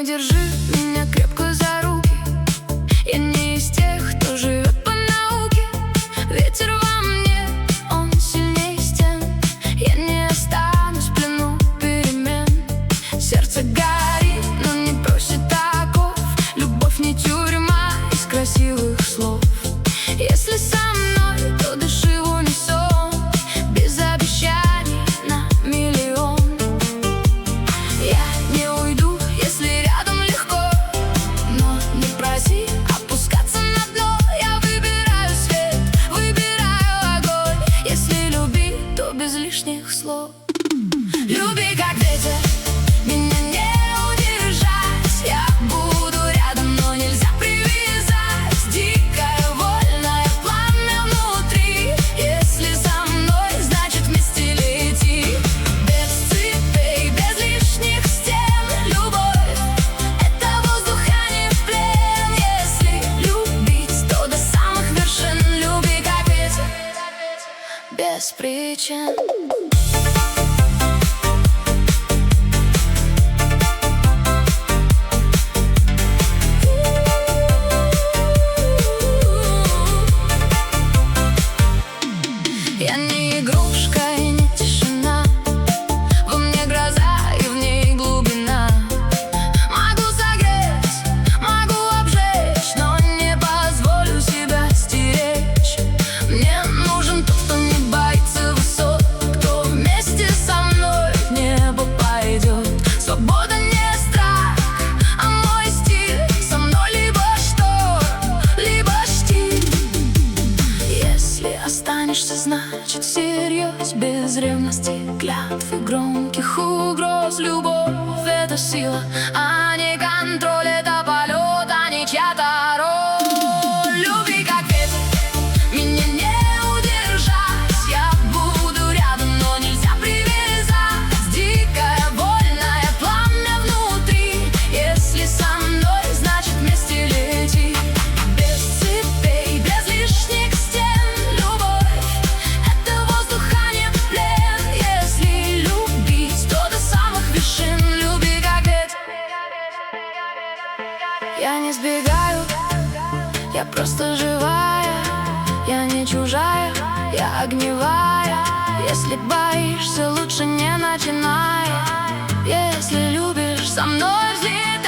держи меня крепко за руки. Я не из тех, кто живет по науке. Ветер во мне, он сильнее стен. Я не останусь в плену перемен. Сердце горит, но не бросит оков. Любовь не тюрьма из красивых слов. Если со мной, то дыши в унисон, без обещаний на миллион. Я не уйду, если рядом легко, но не проси опускаться на дно. Я выбираю свет, выбираю огонь. Если любить, то без лишних слов. Люби как ветер, меня не удержать. Я буду рядом, но нельзя привязать. Дикое, вольное пламя внутри. Если со мной, значит вместе лети. Без цепей, без лишних стен. Любовь — это воздух, а не плен. Если любить, то до самых вершин. Люби как ветер, без причин. Я не игрушка и не тишина. Во мне гроза и в ней глубина. Могу согреть, могу обжечь, но не позволю себя стеречь. Мне нужен тот, кто не боится высот, кто вместе со мной в небо пойдет. Свобода не страх, а мой стиль. Со мной либо шторм, либо штиль. Если останешься, значит всерьез, без ревности, клятв и громких угроз. Любовь — это сила, а не контроль. Это полет, а не чья-то роль. Люби как ветер, меня не удержать. Я буду рядом, но нельзя привязать. Дикое, вольное пламя внутри. Если со мной, значит вместе лети. Без цепей, без лишних стен. Любовь — это воздух, а не плен. Если любить, то до самых вершин. Люби как ветер. Я не сбегаю, я просто живая. Я не чужая, я огневая. Если боишься, лучше не начинай. Если любишь, со мной взлетай.